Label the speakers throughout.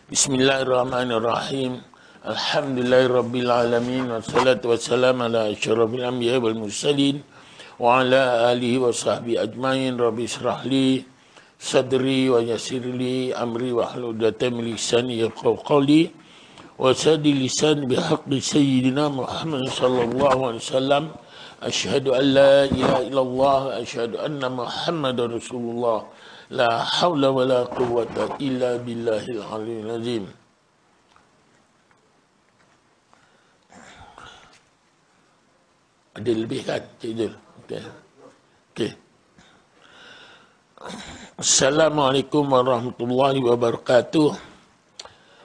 Speaker 1: Bismillahirrahmanirrahim. Alhamdulillahirrabbilalamin. Wassalatu wassalamu ala asyrafil anbiya wal mursalin wa ala alihi wa sahbihi ajmain. Rabbi israh li sadri wa yassir li amri wa hlul 'uqdatam min lisani yafqahu qawli wa saddi lisan bihaqqi sayyidina Muhammad sallallahu alaihi wasallam. Asyhadu an la ilaha illallah, asyhadu anna Muhammadar Rasulullah. La haula wa la quwwata illa billahil aliyyil azim. Ada lebih kan, Cik Zul? Okey. Assalamualaikum warahmatullahi wabarakatuh.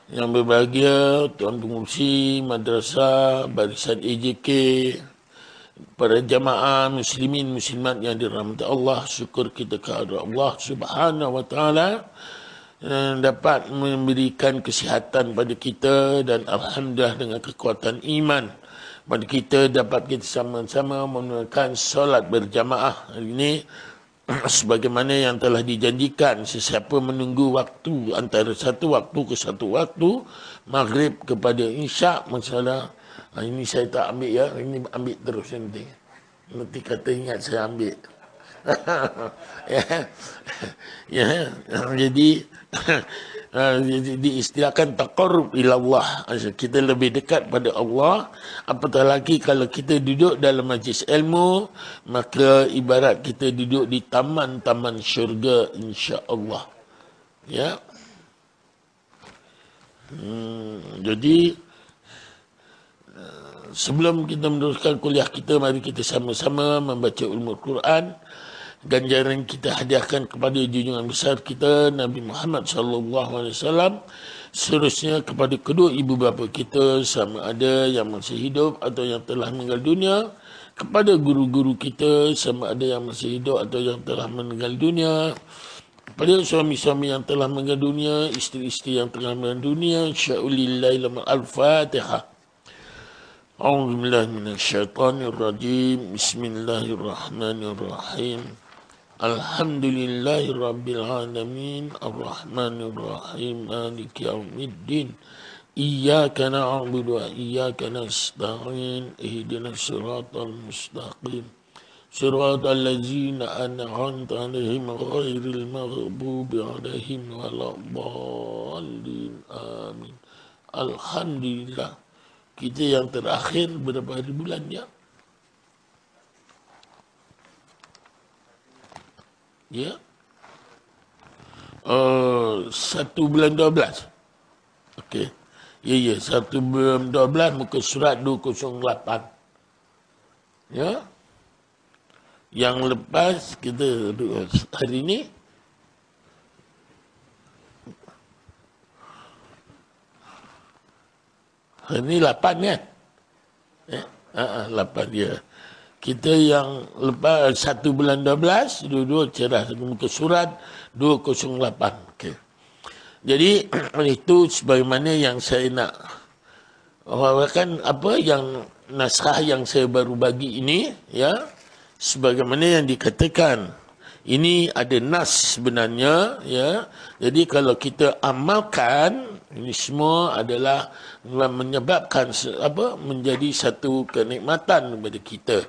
Speaker 1: Yang berbahagia Tuan Pengurusi Madrasah Barisan AJK, para jamaah muslimin muslimat yang dirahmati Allah, syukur kita kepada Allah Subhanahu wa taala dapat memberikan kesihatan pada kita, dan alhamdulillah dengan kekuatan iman pada kita dapat kita sama-sama menunaikan solat berjamaah hari ini sebagaimana yang telah dijanjikan. Sesiapa menunggu waktu antara satu waktu ke satu waktu, maghrib kepada isyak, masalah ini saya tak ambil ya, ini ambil terus nanti. Nanti kata ingat saya ambil. ya. Jadi diistilahkan taqarrub ila Allah. Kita lebih dekat pada Allah. Apatah lagi kalau kita duduk dalam majlis ilmu, maka ibarat kita duduk di taman-taman syurga, insya-Allah. Ya. Jadi sebelum kita meneruskan kuliah kita, mari kita sama-sama membaca ulumul Quran. Ganjaran kita hadiahkan kepada junjungan besar kita Nabi Muhammad SAW. Seterusnya kepada kedua ibu bapa kita, sama ada yang masih hidup atau yang telah meninggal dunia. Kepada guru-guru kita, sama ada yang masih hidup atau yang telah meninggal dunia. Kepada suami-suami yang telah meninggal dunia, isteri-isteri yang telah meninggal dunia. Insya'ulillahi al-Fatihah. A'udzubillahi minasyaitonirrajim. Bismillahirrahmanirrahim. Alhamdulillahi rabbil alamin. Arrahmanirrahim. Maliki yaumiddin. Iyyaka na'budu wa iyyaka nasta'in. Ihdinas siratal mustaqim. Siratal ladzina an'amta 'alaihim ghairil maghdubi 'alaihim waladdallin. Amin. Alhamdulillah. Kita yang terakhir berapa hari bulan ya? Ya. 1 bulan 12. Okey. Ya, 1 bulan 12 muka surat 208. Ya. Yang lepas kita hari ini ini 8 kan? 8 dia. Kita yang lepas 1 bulan 12, dua-dua cerah. Muka surat 208. Okay. Jadi itu sebagaimana yang saya nak wawakan apa yang naskah yang saya baru bagi ini, ya. Sebagaimana yang dikatakan, ini ada nas sebenarnya, ya. Jadi kalau kita amalkan, ini semua adalah menyebabkan menjadi satu kenikmatan kepada kita.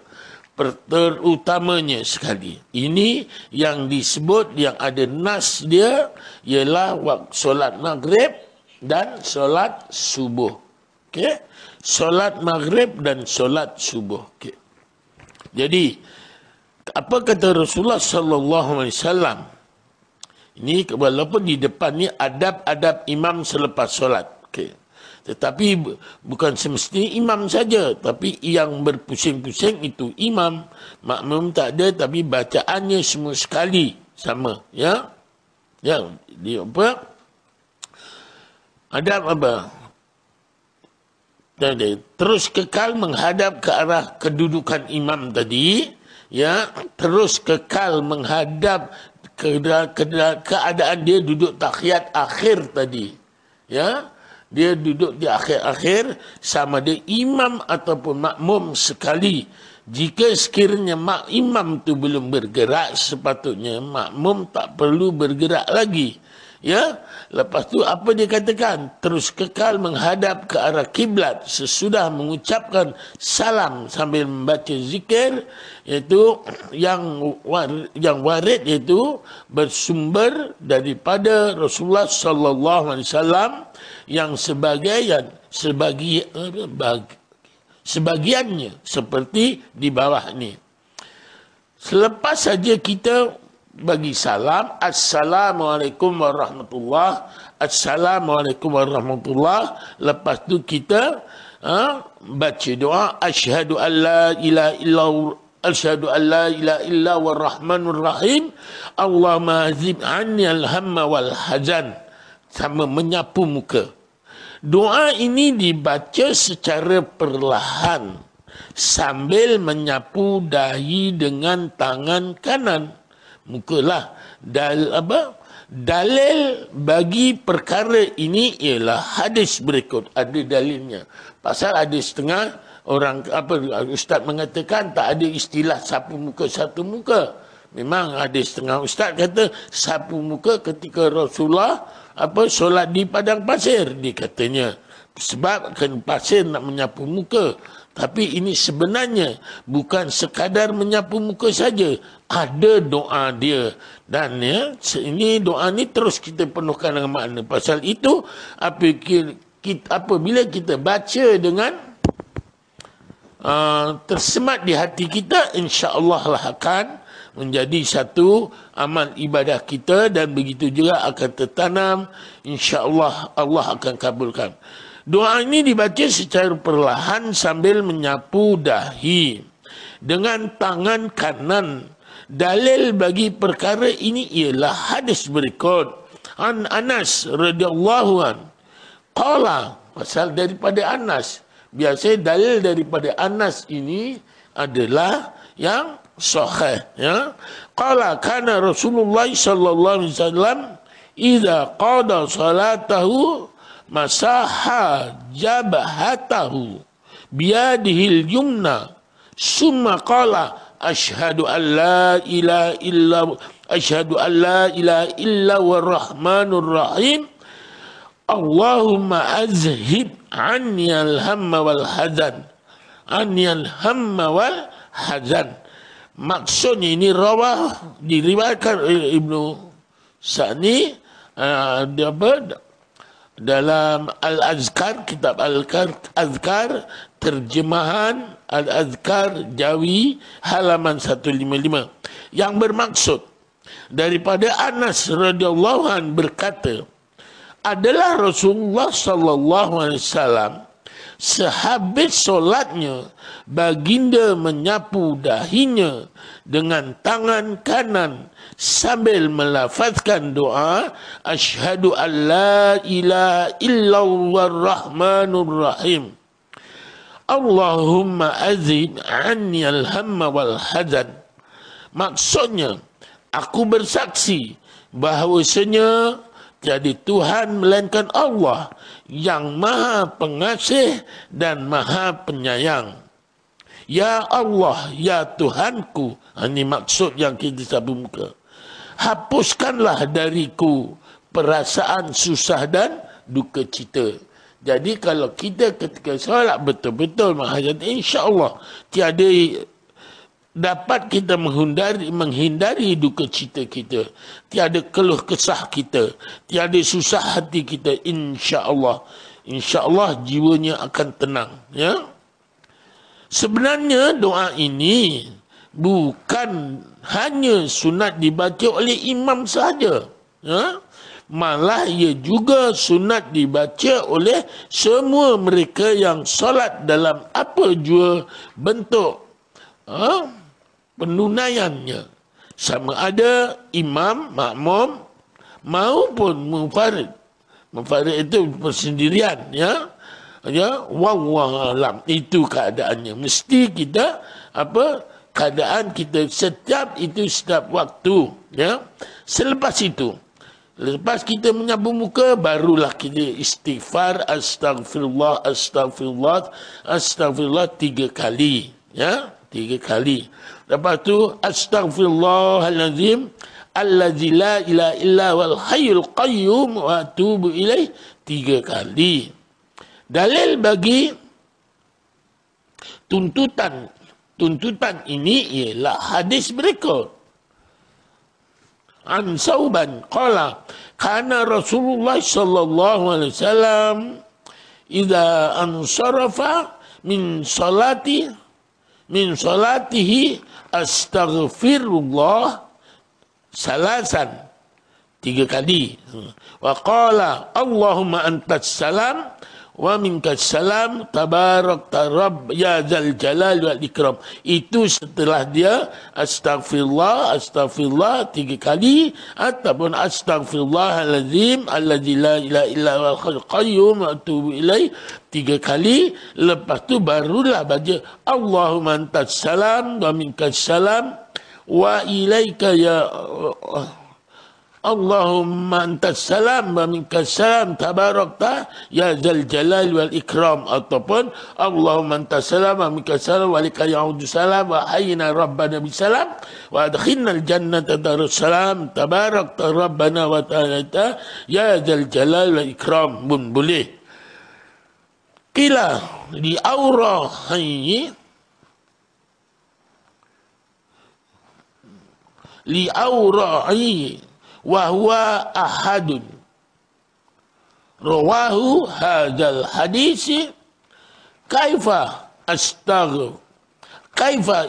Speaker 1: Terutamanya sekali, ini yang disebut yang ada nas dia ialah waktu solat maghrib dan solat subuh. Okey, solat maghrib dan solat subuh. Okey. Jadi apa kata Rasulullah sallallahu alaihi wasallam? Ini walaupun di depan ni adab-adab imam selepas solat. Okey. Tetapi bukan semestinya imam saja, tapi yang berpusing-pusing itu imam, makmum tak ada, tapi bacaannya semua sekali sama, ya. Ya, dia apa? Adab apa? Terus kekal menghadap ke arah kedudukan imam tadi, ya, terus kekal menghadap keadaan dia duduk tahiyat akhir tadi, ya. Dia duduk di akhir-akhir, sama dia imam ataupun makmum sekali. Jika sekiranya imam tu belum bergerak, sepatutnya makmum tak perlu bergerak lagi. Ya, lepas tu apa dia katakan? Terus kekal menghadap ke arah kiblat sesudah mengucapkan salam sambil membaca zikir, iaitu yang warid iaitu bersumber daripada Rasulullah sallallahu alaihi wasallam yang sebagiannya seperti di bawah ni. Selepas saja kita bagi salam, Assalamualaikum warahmatullahi, Assalamualaikum warahmatullahi. Lepas tu kita baca doa, Asyhadu an la ilaha illallah, Asyhadu an la ilaha illa warrahmanur rahim, Allahumma azib anni al-hamma wal hazan, sama menyapu muka. Doa ini dibaca secara perlahan sambil menyapu dahi dengan tangan kanan. Mukalah dalil bagi perkara ini ialah hadis berikut, ada dalilnya. Pasal ada setengah orang ustaz mengatakan tak ada istilah sapu muka satu muka. Memang ada setengah ustaz kata sapu muka ketika Rasulullah solat di padang pasir, dia katanya sebab kan pasir nak menyapu muka. Tapi ini sebenarnya bukan sekadar menyapu muka saja, ada doa dia. Dan ya, ini doa ni terus kita penuhkan dengan makna. Pasal itu apabila kita baca dengan tersemat di hati kita, insya-Allah lah akan menjadi satu amal ibadah kita, dan begitu juga akan tertanam, insya-Allah Allah akan kabulkan. Doa ini dibaca secara perlahan sambil menyapu dahi dengan tangan kanan. Dalil bagi perkara ini ialah hadis berikut. An Anas radhiyallahu an. Qala, pasal daripada Anas. Biasanya dalil daripada Anas ini adalah yang sahih, ya. Qala kana Rasulullah sallallahu alaihi wasallam idza qada salatahu masaha jabhatahu biyadihil yumna summa qala asyhadu an la ilaha illa warrahmanur rahim Allahumma azhib anni al-hamma wal hazan. Maksudnya ini diriwayatkan oleh Ibnu Sa'ni dalam Al-Azkar, kitab Al-Azkar, terjemahan Al-Azkar Jawi, halaman 155, yang bermaksud daripada Anas radhiyallahu an berkata, adalah Rasulullah sallallahu alaihi wasallam sehabis solatnya baginda menyapu dahinya dengan tangan kanan sambil melafazkan doa asyhadu an la ilaha illallah rahmanur rahim Allahumma azib anni al-hamma wal hazan. Maksudnya, aku bersaksi bahawasanya tiada Tuhan melainkan Allah yang Maha Pengasih dan Maha Penyayang. Ya Allah, ya Tuhanku, ini maksud yang kita sapu muka. Hapuskanlah dariku perasaan susah dan duka cita. Jadi kalau kita ketika solat betul-betul menghayati, insya-Allah tiada dapat kita menghindari duka cita kita, tiada keluh kesah kita, tiada susah hati kita, insya-Allah jiwanya akan tenang, ya. Sebenarnya doa ini bukan hanya sunat dibaca oleh imam sahaja, ya. Malah ia juga sunat dibaca oleh semua mereka yang solat dalam apa jua bentuk penunaiannya, sama ada imam, makmum maupun munfarid. Munfarid itu persendirian, ya. Ya, wallahu alam, itu keadaannya. Mesti kita keadaan kita setiap waktu, ya. Selepas itu, lepas kita menyapu muka, barulah kita istighfar astagfirullah 3 kali, ya, 3 kali. Lepas tu astaghfirullahalazim allazi la ilaha illa wal hayyul qayyum wa atubu ilaih 3 kali. Dalil bagi tuntutan ini ialah hadis berikut. An Sauban qala kana Rasulullah sallallahu alaihi wasallam idza ansarafa min salatihi astaghfirullah salasan 3 kali. Wa qala Allahumma antas salam wa minkas salam tabarakta rabb ya zal jalal wal ikram. Itu setelah dia astaghfirullah 3 kali ataupun astaghfirullahalazim allazi la ilaha illa huwal qayyum wa atubu ilaih 3 kali. Lepas tu barulah baca Allahumma antas salam wa minkas salam wa ilaika ya Allahumma antas salam wa minkas salam tabarakta ya zal jalal wal ikram, ataupun Allahumma antas salam wa minkas salam wa alaika ya'udu salam wa hayyina rabbana bisalam wa adkhilna al jannata darussalam tabarakta rabbana wa ta'ala ya zal jalal wal ikram pun boleh. Qila li aura'i wa huwa ahadun rawahu hadzal hadis kaifa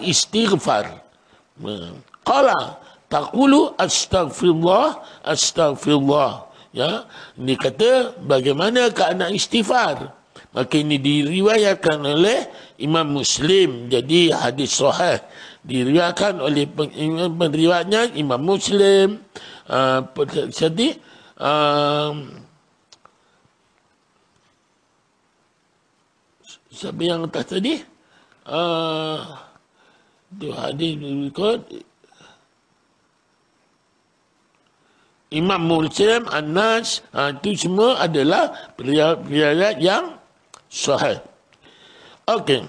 Speaker 1: istighfar qala taqulu astaghfirullah ya. Ini kata bagaimana keadaan istighfar, maka ini diriwayatkan oleh Imam Muslim. Jadi hadis sahih diriwayatkan oleh penriwayatnya Imam Muslim. Jadi siapa yang atas tadi? Itu hadis berikut Imam Muslim, Anas, itu semua adalah riwayat yang sahih. Okey.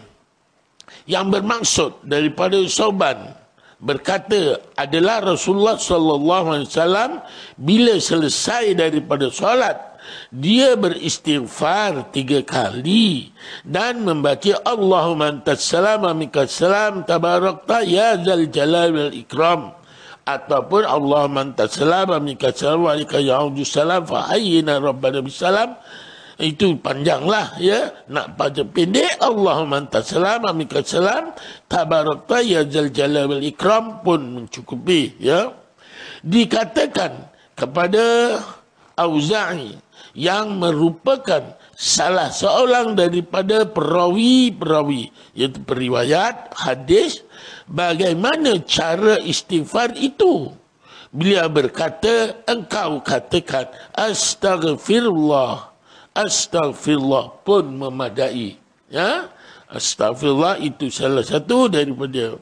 Speaker 1: Yang bermaksud daripada Sauban berkata adalah Rasulullah sallallahu alaihi wasallam bila selesai daripada solat dia beristighfar 3 kali dan membaca Allahumma antas salam wa minkas salam tabarakta ya zal jalal wal ikram, ataupun Allahumma antas salam wa minkas salam wa alaika ya'udu salam fa hayyina rabbana bisalam. Itu panjanglah ya. Nak baca pendek Allahumma antas salam wa minkas salam tabarakta ya zal jalal wal ikram pun mencukupi ya. Dikatakan kepada Auza'i yang merupakan salah seorang daripada perawi-perawi, iaitu periwayat hadis, bagaimana cara istighfar itu. Beliau berkata, engkau katakan Astaghfirullah pun memadai. Ya? Astaghfirullah itu salah satu daripada.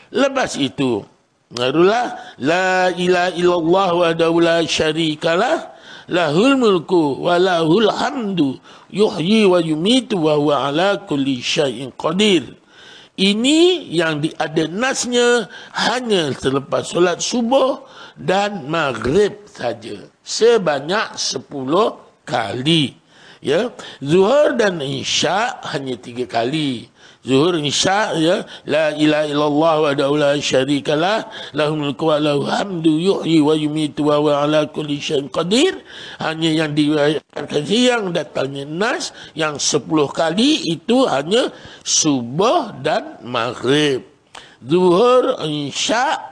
Speaker 1: Lepas itu, barulah la ilaha illallah wahdahu la syarikalah lahul mulku wa lahul hamdu yuhyi wa yumitu wa huwa ala kulli syai'in qadir. Ini yang ada nasnya hanya selepas solat subuh dan maghrib saja, sebanyak 10 kali. Ya, zuhur dan isya hanya 3 kali. Zuhur isya ya, la ilaha illallah wahdahu la syarikalah lahul mulku wa lahul hamdu yuhyi wa yumitu wa huwa ala kulli syai'in qadir. Hanya yang diriwayatkan yang datangnya nas yang 10 kali itu hanya subuh dan maghrib. Zuhur isya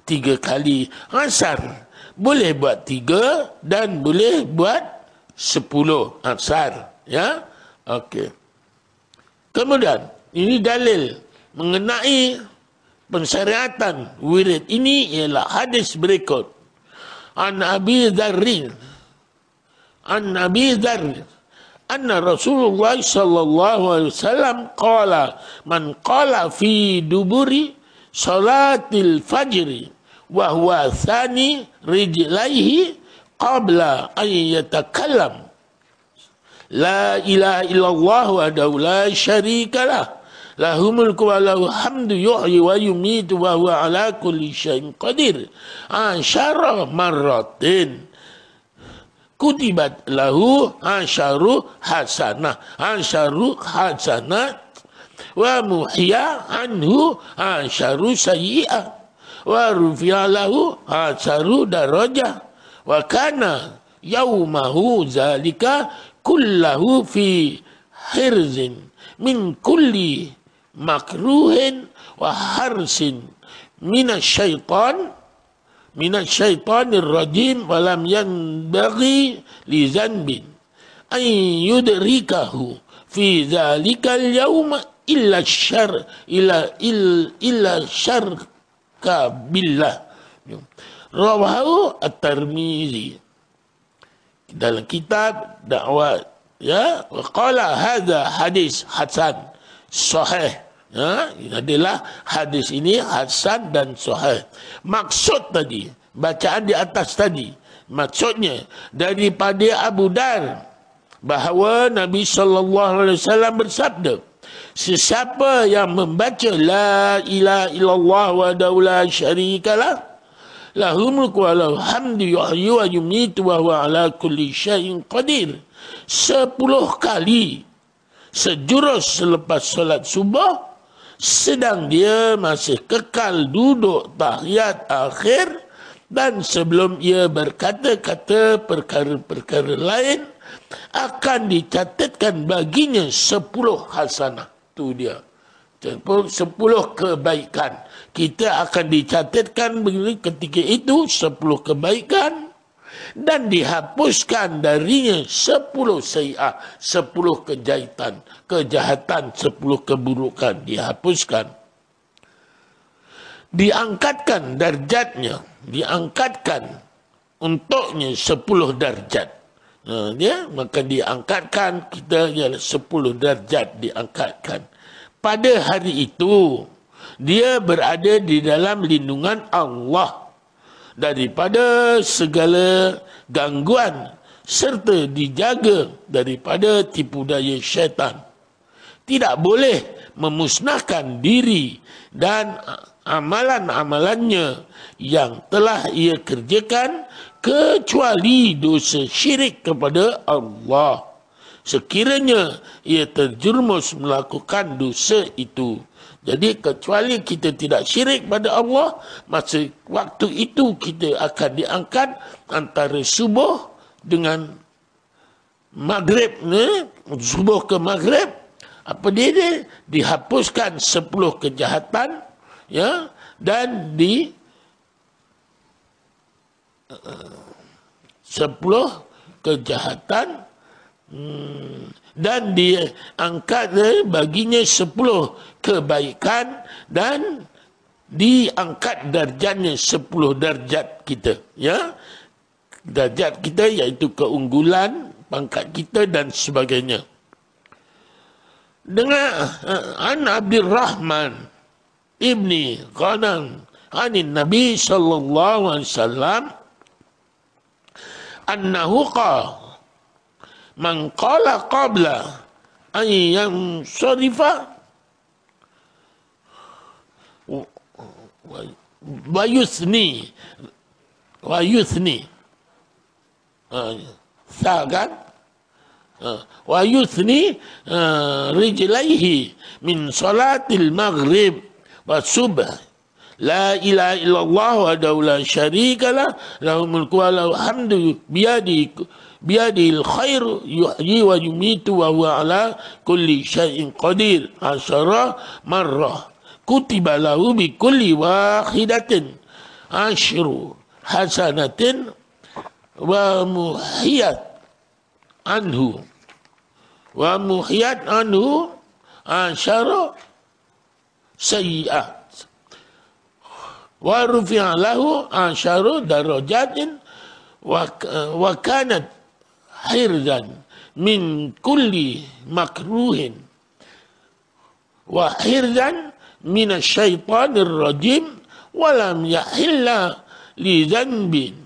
Speaker 1: 3 kali. Asar boleh buat 3 dan boleh buat 10 asar ya. Okey. Kemudian ini dalil mengenai pensyariatan wirid ini ialah hadis berikut. An Abi Dzarr anna Rasulullah sallallahu alaihi wasallam qala man qala fi duburi salatil fajri wa huwa thani rijlaihi qabla an yatakallam la ilaha illallah wahdahu la syarikalah lahu mulku wa lahu hamdu yuhyi wa yumitu wa huwa ala kulli syai'in qadir asyara marratin kutibat lahu asyaru hasanah wa muhya anhu asyaru sayyi'ah wa rufi'a lahu asyaru darajah wa kana yaumahu zalika kullahu fi hirzin min kulli makruhin wa harsin minasyaitanir rajim wa lam yanbaghi li zanbin an yudrikahu fi zalikal yawma illa syarka billah. Rawahu at-Tirmizi dalam kitab dakwah, ya, wa qala hadza hadis hasan sahih. Ya, adalah hadis ini hasan dan sahih. Maksud tadi, bacaan di atas tadi, maksudnya daripada Abu Dar bahawa Nabi SAW bersabda, sesiapa yang membaca la ilaha illallah wahdahu la syarikalah lahu mulku wa lahu hamdu yuhyi wa yumitu wa huwa ala kulli syai'in qadir 10 kali sejurus selepas solat subuh, sedang dia masih kekal duduk tahiyat akhir, dan sebelum ia berkata-kata perkara-perkara lain, akan dicatatkan baginya 10 hasanah. Itu dia. 10 kebaikan. Kita akan dicatatkan ketika itu 10 kebaikan, dan dihapuskan darinya 10 sayi'ah, 10 kejahatan, 10 keburukan dihapuskan. Diangkatkan darjatnya, diangkatkan untuknya 10 darjat. Dia maka diangkatkan, kita ialah 10 darjat diangkatkan. Pada hari itu dia berada di dalam lindungan Allah daripada segala gangguan serta dijaga daripada tipu daya syaitan. Tidak boleh memusnahkan diri dan amalan-amalannya yang telah ia kerjakan kecuali dosa syirik kepada Allah. Sekiranya ia terjerumus melakukan dosa itu. Jadi kecuali kita tidak syirik pada Allah, masa waktu itu kita akan diangkat antara subuh dengan maghrib, subuh ke maghrib, apa dia dihapuskan 10 kejahatan, ya, dan 10 kejahatan, dan diangkat baginya 10 kebaikan, dan diangkat darjatnya 10 darjat kita, ya, darjat kita iaitu keunggulan pangkat kita dan sebagainya. Dengan an Abdurrahman ibni Ghanam anin Nabi sallallahu alaihi wasallam annahu qala man qala qabla an yansarifa wa yuthni sagan wa yuthni rijlaihi min salatil maghrib wa subh la ilaha illallah wa la syarika lah lahu mulku wa lahu hamdu biyadil khair yuhyi wa yumitu wa huwa ala kulli syai'in qadir 10 marrah kutiba lahu bi kulli wahidatin 10 hasanatin wa muhiyat anhu 10 sayyi'at wa rufi'a lahu 10 darajatin wa kanat hirzan min kulli makruhin wa hirzan min asyaitanir rajim wa lam yahilla li dhanbin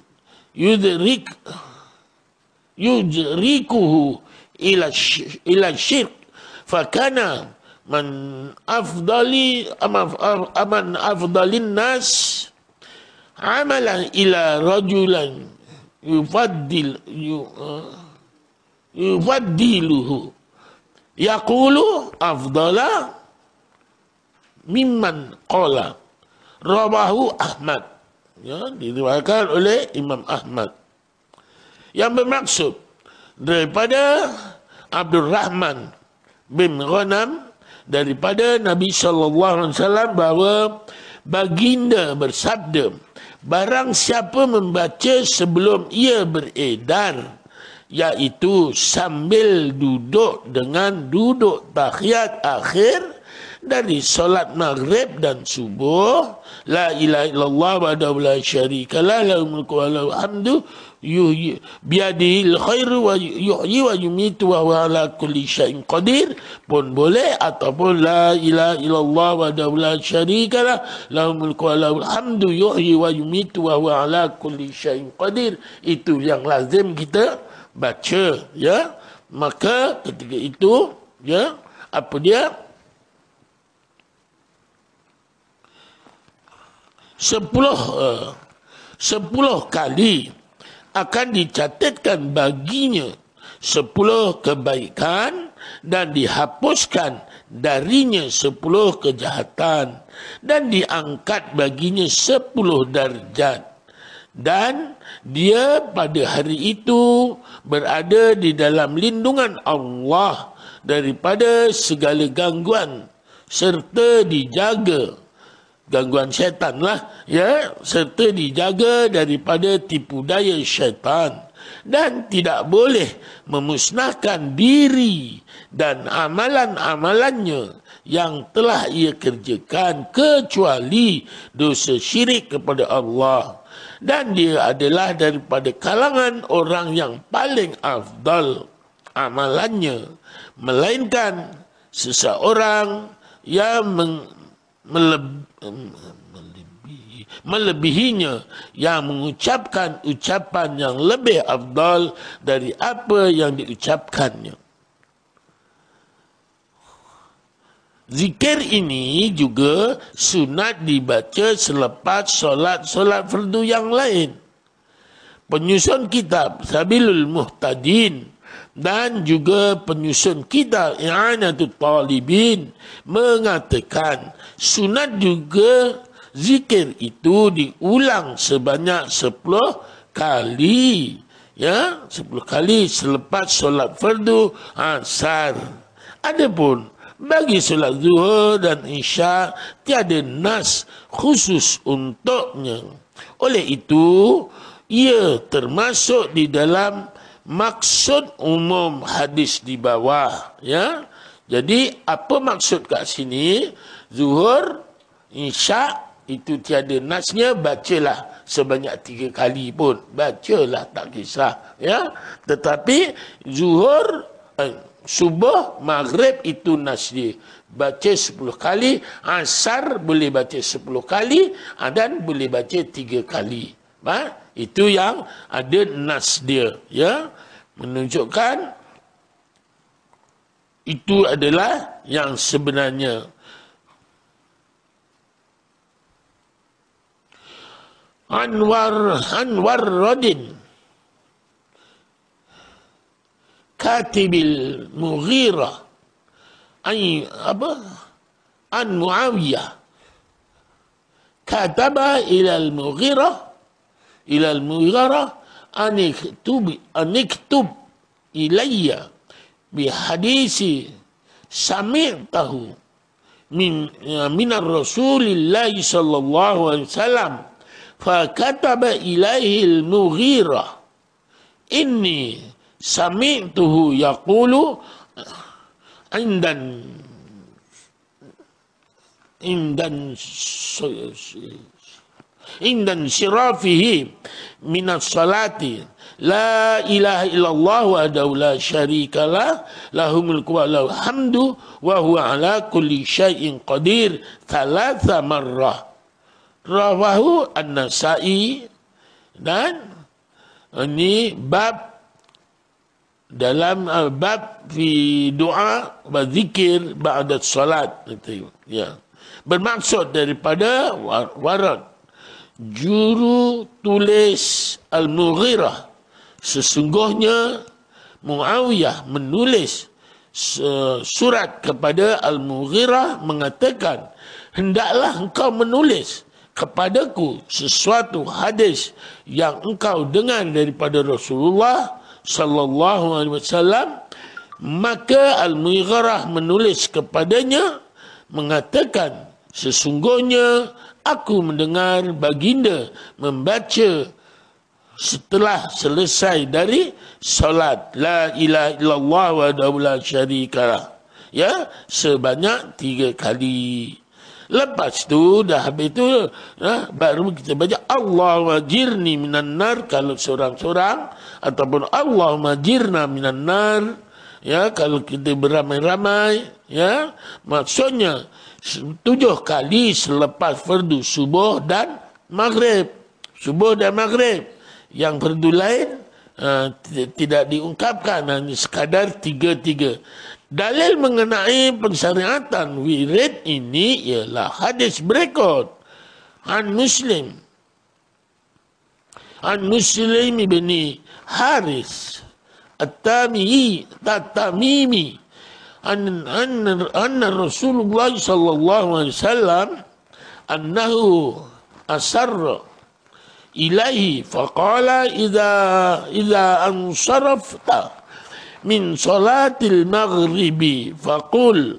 Speaker 1: yudrikuhu ila syirk fakana man afdalin nas amalan ila rajulan yufaddiluhu yaqulu afdala mimman qala. Rawahu Ahmad. Ya, diriwayatkan oleh Imam Ahmad. Yang bermaksud daripada Abdul Rahman bin Ghanam daripada Nabi SAW bahawa baginda bersabda, barang siapa membaca sebelum ia beredar, iaitu sambil duduk dengan duduk tahiyat akhir dari solat maghrib dan subuh, la ilaha illallah wahdahu la syarikalah lahul mulku wa lahul hamdu biyadihil khairu wa yuhyi wa yumitu wa huwa ala kulli syai'in qadir pun boleh, ataupun la ilaha illallah wahdahu la syarikalah lahul mulku wa lahul hamdu yuhyi wa yumitu wa huwa ala kulli syai'in qadir. Itu yang lazim kita baca, ya. Maka ketika itu, ya, apa dia? 10 kali akan dicatatkan baginya 10 kebaikan dan dihapuskan darinya 10 kejahatan dan diangkat baginya 10 darjat, dan dia pada hari itu berada di dalam lindungan Allah daripada segala gangguan serta dijaga gangguan syaitan lah, ya, serta dijaga daripada tipu daya syaitan, dan tidak boleh memusnahkan diri dan amalan-amalannya yang telah ia kerjakan kecuali dosa syirik kepada Allah, dan dia adalah daripada kalangan orang yang paling afdal amalannya, melainkan seseorang yang melebihinya, yang mengucapkan ucapan yang lebih afdal dari apa yang diucapkannya. Zikir ini juga sunat dibaca selepas solat fardu yang lain. Penyusun kitab Sabilul Muhtadin dan juga penyusun kitab I'anatul Talibin mengatakan sunat juga zikir itu diulang sebanyak 10 kali, ya, 10 kali selepas solat fardu asar. Adapun bagi solat zuhur dan isya tiada nas khusus untuknya. Oleh itu ia termasuk di dalam maksud umum hadis di bawah, ya. Jadi apa maksud kat sini? Zuhur, isya itu tiada nasnya, bacalah sebanyak 3 kali pun, bacalah, tak kisah, ya. Tetapi zuhur, subuh, maghrib itu nas dia, baca 10 kali, asar boleh baca 10 kali, dan boleh baca 3 kali. Itu yang ada nas dia, ya, menunjukkan itu adalah yang sebenarnya. Anwar Radin Katibil Mughirah an Muawiyah kataba ila al-Mughirah aniktub ilayya bihadisi sami'tahu minar Rasulillahi sallallahu alaihi wasallam, fakataba ilaihi al-Mughirah inni sami'tuhu yaqulu indan syirafihi minas salati la ilaha illallah wahdahu la syarikalah lahul mulku wa lahul hamdu wa huwa ala kulli syai'in qadir thalatha marrah. Rawahu An-Nasa'i, dan ini bab dalam bab fi doa wa zikir ba'da salat. Ya. Bermaksud daripada warad juru tulis Al-Mughirah, sesungguhnya Muawiyah menulis surat kepada Al-Mughirah mengatakan, hendaklah engkau menulis kepadaku sesuatu hadis yang engkau dengar daripada Rasulullah sallallahu alaihi wasallam. Maka Al-Mughirah menulis kepadanya mengatakan, sesungguhnya aku mendengar baginda membaca setelah selesai dari solat la ilaha illallah wahdahu la syarikalah, ya, sebanyak 3 kali. Lepas tu dah habis tu baru kita baca Allahumma jirni minan nar kalau seorang-seorang, ataupun Allahumma jirna minan nar, ya, kalau kita beramai-ramai, ya, maksudnya 7 kali selepas fardu subuh dan maghrib. Subuh dan maghrib. Yang fardu lain tidak diungkapkan, hanya sekadar 3-3. Dalil mengenai pensyariatan wirid ini ialah hadis berikut. An Muslim bin Haris At-Tamimi anna Rasulullah sallallahu alaihi wasallam annahu asarra ilaihi faqala idza ansarafta min salatil maghribi faqul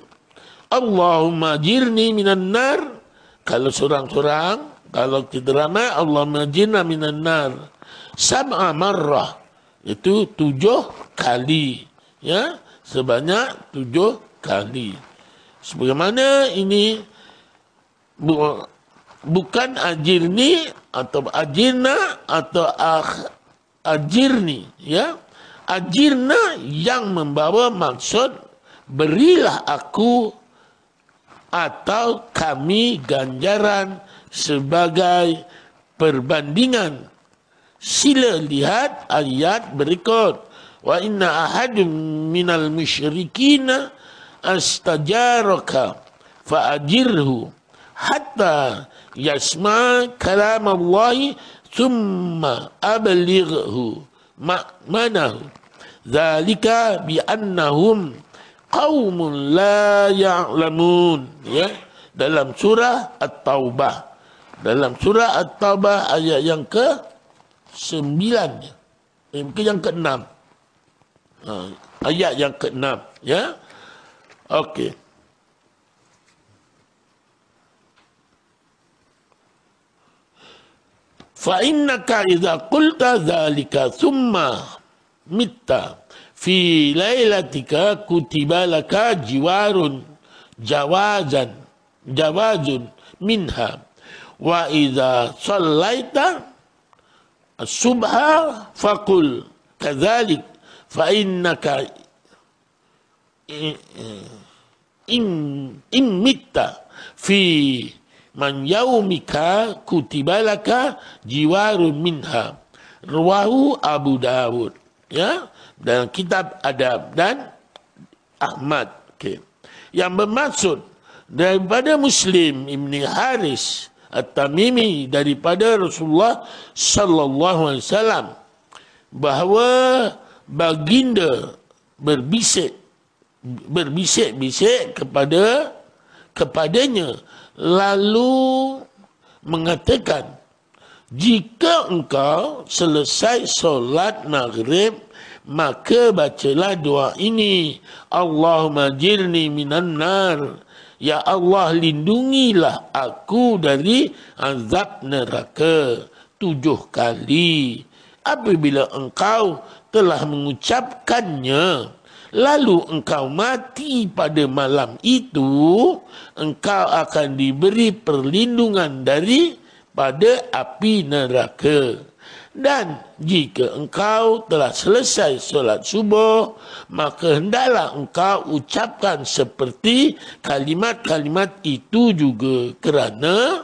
Speaker 1: Allahumma jirni minan nar. Kalau seorang-seorang, kalau kita ramai, Allahumma jirna minan nar 7 marrah, itu 7 kali, ya, sebanyak 7 kali. Sebagaimana ini bukan ajirni atau ajirna atau ajirni, ya. Ajirna yang membawa maksud berilah aku atau kami ganjaran sebagai perbandingan. Sila lihat ayat berikut. Wa inna ahadum minal musyrikina astajaraka fa'ajirhu hatta yasma kalam Allah thumma ablighu ma'manahu. Zalika bi'annahum qaumun la ya'lamun. Ya, dalam surah At-Taubah. Dalam surah At-Taubah ayat yang ke-9. Yang ke-6. Ayat yang ke-6, ya. Okey. Fa innaka idza qulta dzalika thumma mitta fi lailatika kutiba laka jawazun minha wa idza sallaita subha faqul kadzalik fa innaka in mitta fi man yaumika kutibalaka jiwarun minha. Rawahu Abu Dawud, ya, dalam kitab Adab dan Ahmad. Okay. Yang bermaksud daripada Muslim Ibn Haris At-Tamimi daripada Rasulullah sallallahu alaihi wasallam bahawa baginda berbisik-bisik kepadanya lalu mengatakan, jika engkau selesai solat maghrib, maka bacalah doa ini, Allahumma jirni minan nar, ya Allah lindungilah aku dari azab neraka 7 kali. Apabila engkau telah mengucapkannya, lalu engkau mati pada malam itu, engkau akan diberi perlindungan daripada api neraka. Dan jika engkau telah selesai solat subuh, maka hendaklah engkau ucapkan seperti kalimat-kalimat itu juga, kerana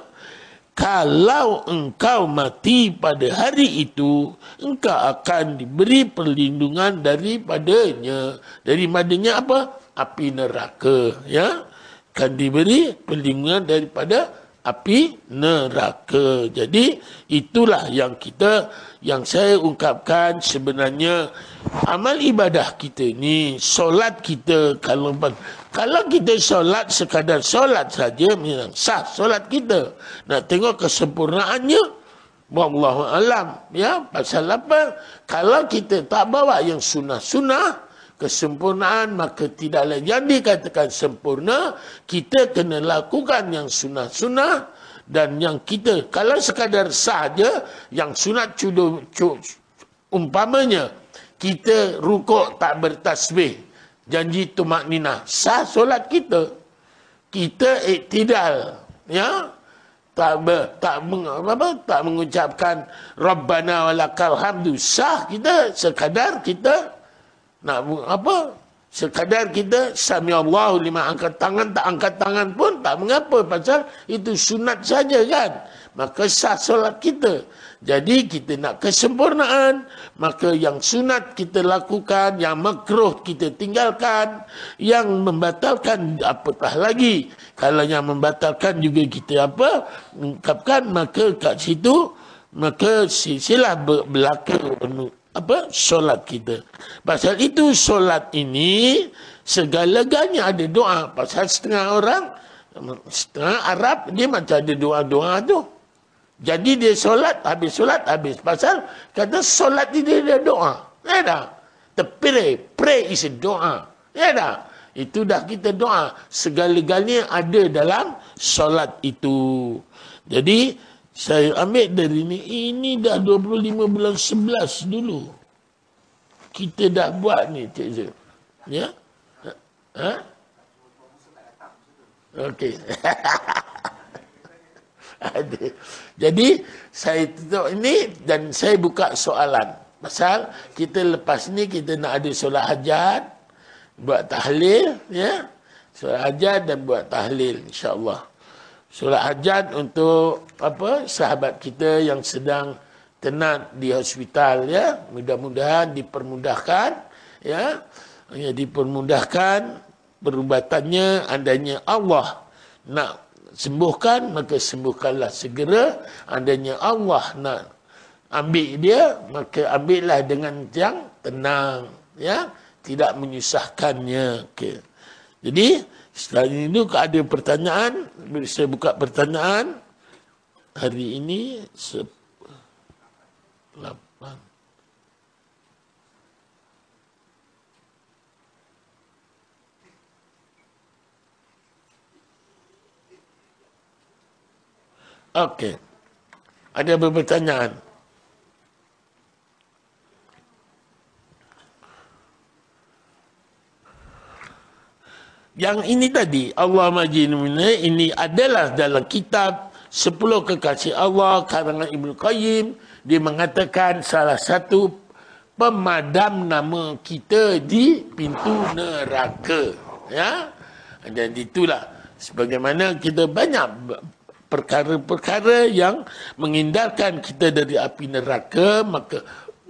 Speaker 1: kalau engkau mati pada hari itu, engkau akan diberi perlindungan daripadanya. Daripadanya apa? Api neraka. Ya, akan diberi perlindungan daripada api neraka. Jadi itulah yang saya ungkapkan sebenarnya amal ibadah kita ni, solat kita, kalau kita solat sekadar solat saja memang sah solat kita. Nak tengok kesempurnaannya, wallahu alam, ya. Pasal apa? Kalau kita tak bawa yang sunnah-sunnah kesempurnaan, maka tidaklah yang dikatakan sempurna. Kita kena lakukan yang sunnah-sunnah, dan yang kita kalau sekadar sahaja yang sunat umpamanya kita rukuk tak bertasbih, janji tumak ninah, sah solat kita. Kita iktidal, ya, tak mengucapkan Rabbana walakal hamdu, sah kita. Sekadar kita nak apa? Sekadar kita sami Allahu liman, angkat tangan, tak angkat tangan pun tak mengapa, pasal itu sunat saja kan. Maka sah solat kita. Jadi kita nak kesempurnaan, maka yang sunat kita lakukan, yang makruh kita tinggalkan, yang membatalkan apatah lagi. Kalau yang membatalkan juga kita apa? Ungkapkan, maka kat situ maka silsilah berlaku apa? Solat kita. Pasal itu solat ini segala-galanya ada doa. Pasal setengah orang, setengah Arab, dia macam ada doa-doa tu. Jadi dia solat habis. Pasal kata solat dia ada doa. Ya dah. Pray is a doa. Ya dah. Itu dah kita doa. Segala-galanya ada dalam solat itu. Jadi saya ambil dari ini dah 25 bulan 11 dulu. Kita dah buat ni, Cik Zul. Ya? Ha? Okey. Jadi, saya tutup ini dan saya buka soalan. Pasal kita lepas ni kita nak ada solat hajat, buat tahlil, ya? Solat hajat dan buat tahlil, insya-Allah. Solat hajat untuk apa? Sahabat kita yang sedang tenat di hospital, ya. Mudah-mudahan dipermudahkan, ya. Dipermudahkan perubatannya. Andainya Allah nak sembuhkan, maka sembuhkanlah segera. Andainya Allah nak ambil dia, maka ambillah dengan yang tenang, ya. Tidak menyusahkannya. Okay. Jadi setelah ini ada pertanyaan, saya buka pertanyaan. Hari ini 8. Okey. Ada pertanyaan? Yang ini tadi, Allah majinuna, ini adalah dalam kitab 10 Kekasih Allah karangan Ibnu Qayyim. Dia mengatakan salah satu pemadam nama kita di pintu neraka. Ya, dan itulah sebagaimana kita banyak perkara-perkara yang menghindarkan kita dari api neraka, maka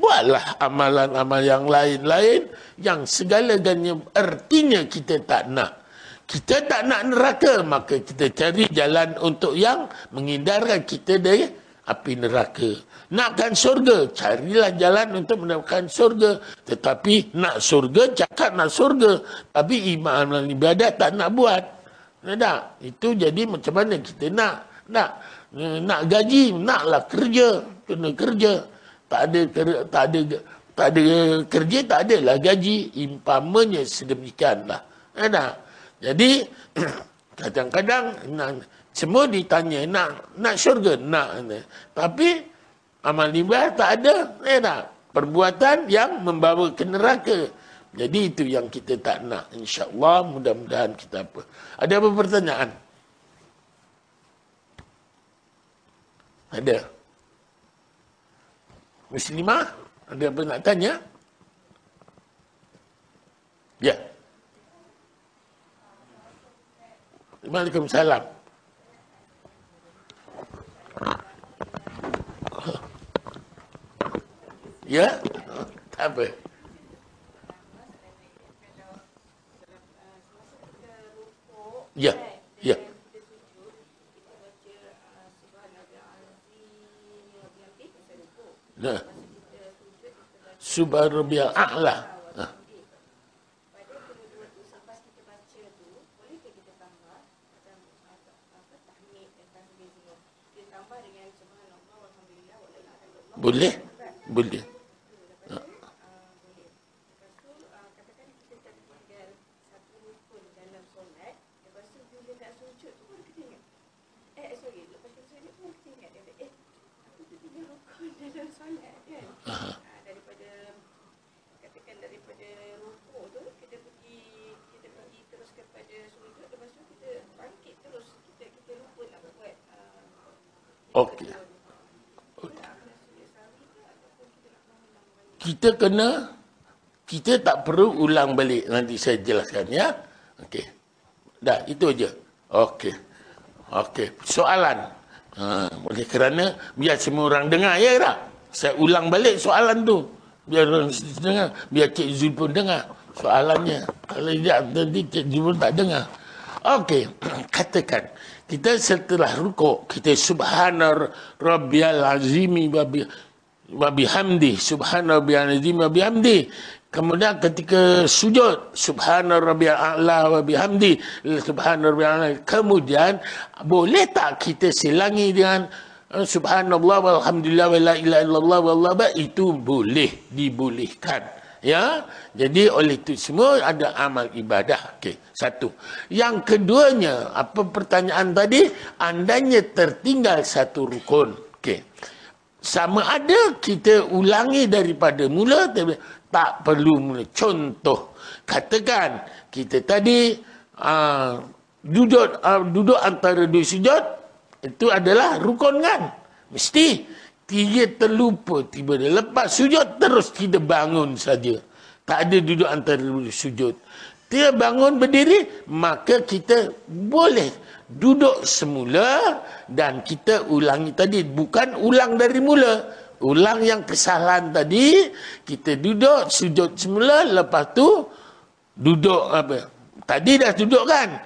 Speaker 1: buatlah amalan-amalan yang lain-lain yang segala-galanya artinya kita tak nak. Kita tak nak neraka, maka kita cari jalan untuk yang menghindarkan kita dari api neraka. Nakkan surga, carilah jalan untuk mendapatkan surga. Tetapi nak surga, cakap nak surga, tapi iman ibadat tak nak buat. Tak? Itu jadi macam mana kita nak gaji, naklah kerja, kena kerja. Tak ada kerja, tak adalah gaji. Impamanya sedemikianlah. Tak? Jadi kadang-kadang semua ditanya nak syurga, nak. Tapi amal ibadah tak ada. Tak? Perbuatan yang membawa ke neraka. Jadi itu yang kita tak nak. InsyaAllah mudah-mudahan kita apa. Ada apa pertanyaan? Ada. Muslimah, ada apa nak tanya? Ya. Waalaikumsalam. Ya? Tak apa. Ya, ya. Nah. Subhan rabbiyal a'la. Nah. Boleh? Boleh. Okey. Kita tak perlu ulang balik, nanti saya jelaskan ya. Okey. Dah, itu aja. Okey. Okey, soalan. Oleh kerana biar semua orang dengar ya tak? Saya ulang balik soalan tu. Biar orang dengar, biar Cik Zul pun dengar soalannya. Kalau tidak nanti Cik Zul pun tak dengar. Okey, katakan kita setelah rukuk kita subhana rabbiyal azimi wa bihamdi, subhana rabbiyal azimi wa bihamdi. Kemudian ketika sujud subhana rabbiyal a'la wa bihamdi, subhana rabbiyal a'la. Kemudian boleh tak kita selangi dengan subhanallah walhamdulillah wa la ilaha illallah wallahu akbar? Itu boleh, dibolehkan. Ya, jadi oleh itu semua ada amal ibadah. Okey, satu. Yang keduanya, apa pertanyaan tadi? Andainya tertinggal satu rukun. Okey. Sama ada kita ulangi daripada mula, tak perlu mula. Contoh, katakan kita tadi duduk antara dua sujud, itu adalah rukun kan? Mesti. Dia terlupa, tiba-tiba lepas sujud terus kita bangun saja. Tak ada duduk antara sujud. Dia bangun berdiri, maka kita boleh duduk semula dan kita ulangi tadi. Bukan ulang dari mula. Ulang yang kesalahan tadi, kita duduk, sujud semula, lepas tu duduk apa? Tadi dah duduk kan?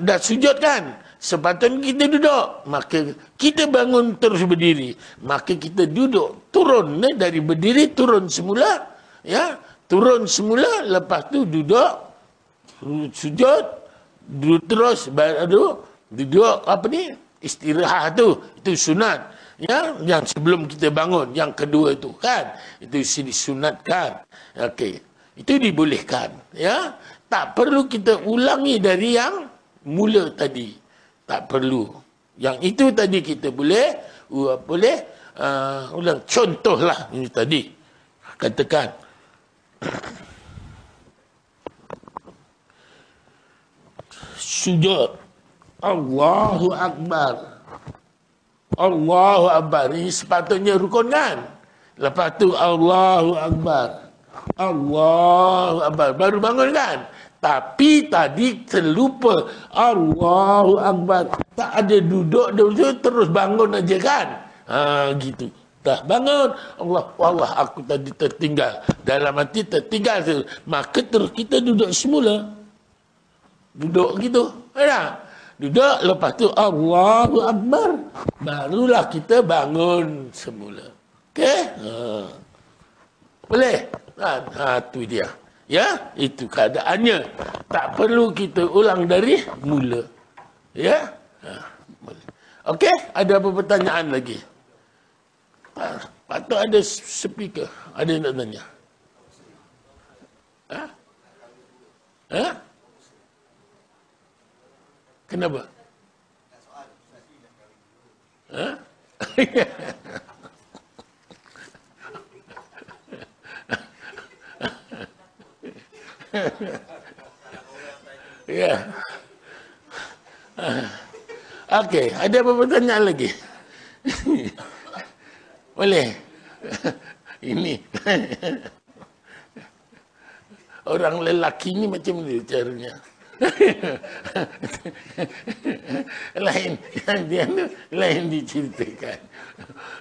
Speaker 1: Dah sujud kan? Sepatutnya kita duduk, maka kita bangun terus berdiri, maka kita duduk, turun dari berdiri, turun semula, ya, turun semula, lepas tu duduk, sujud, duduk terus, baru duduk apa ni, istirahat tu, itu sunat, ya, yang sebelum kita bangun, yang kedua itu kan, itu disunatkan, okey, itu dibolehkan, ya, tak perlu kita ulangi dari yang mula tadi. Tak perlu. Yang itu tadi kita boleh ulang. Contohlah ini tadi. Katakan. Sujud. Allahu Akbar. Allahu Akbar. Ini sepatutnya rukun kan? Lepas tu Allahu Akbar. Allahu Akbar. Baru bangun kan? Tapi tadi terlupa Allahu Akbar. Tak ada duduk terus bangun aja kan? Gitu. Dah bangun. Allah aku tadi tertinggal. Dalam hati tertinggal. Maka terus kita duduk semula. Duduk gitu. Ya? Duduk lepas tu Allahu Akbar. Barulah kita bangun semula. Okey? Boleh? Tu dia. Ya, itu keadaannya. Tak perlu kita ulang dari mula. Ya? Okey, ada apa pertanyaan lagi? Patut ada speaker. Ada yang nak tanya? Kenapa? Ya. Okey, ada apa pertanyaan lagi? Boleh. Ini. Orang lelaki ni macam ni caranya. lain dia lain diceritakan.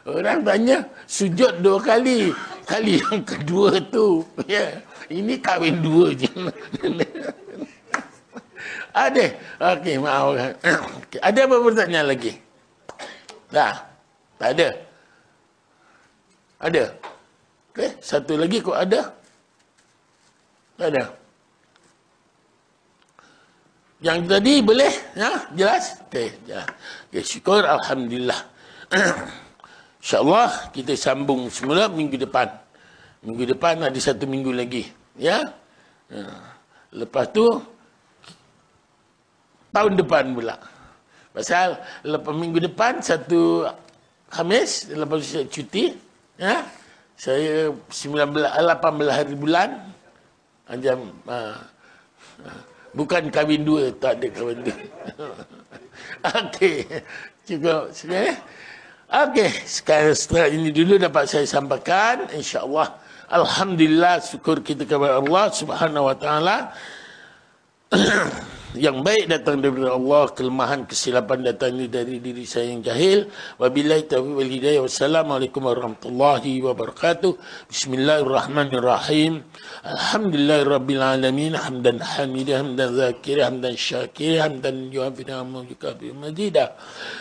Speaker 1: Orang tanya sujud 2 kali. Kali yang kedua tu, ya. Ini kahwin 2 je. Ada. Okey, maaf. Okay. Ada apa pertanyaan lagi? Dah. Tak ada. Ada. Okey, satu lagi kok ada. Tak ada. Yang tadi boleh? Ya, jelas? Okey, jelas. Okay, syukur alhamdulillah. InsyaAllah kita sambung semula minggu depan. Minggu depan ada 1 minggu lagi. Ya. Lepas tu tahun depan pula. Pasal lepas minggu depan 1 Khamis, lepas saya cuti, ya. Saya 18 hari bulan. Bukan kahwin 2, tak ada kahwin 2. Okey. Cukup sekarang. Okey, setelah ini dulu dapat saya sampaikan, insya-Allah. Alhamdulillah, syukur kita kepada Allah Subhanahu wa taala. Yang baik datang daripada Allah, kelemahan kesilapan datang dari diri saya yang jahil. Wabillahi taufiq wal hidayah. Wassalamualaikum warahmatullahi wabarakatuh. Bismillahirrahmanirrahim. Alhamdulillahirabbil alamin, hamdan hamidan, hamdan zakiran, hamdan syakiran, hamdan yu'afina mujkabi majidah.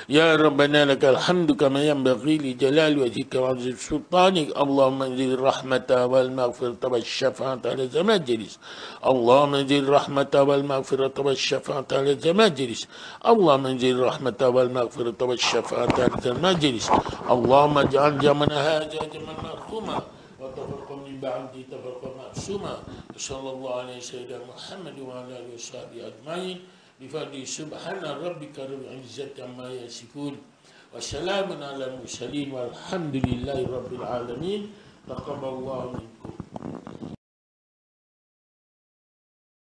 Speaker 1: Ya Rabbana lakal hamdu kama yanbaghi li jalali wajhika wa 'azimi sultanik. Allahumma anzil rahmata wal maghfirata wash syafa'ata ala zamajlis. Allahumma anzil rahmata wal maghfirata wash الشفاعة على المجلس. اللهم انزل الرحمة والمغفرة والشفاعة على المجلس. اللهم اجعل جمعنا هذا جمعا مرحوما وتفرقا من بعده تفرقا معصوما. صلى الله عليه سيدنا محمد وعلى آله وصحبه أجمعين بفضل سبحان ربك رب العزة عما يصفون وسلام على المرسلين والحمد لله رب العالمين. تقبل الله منكم.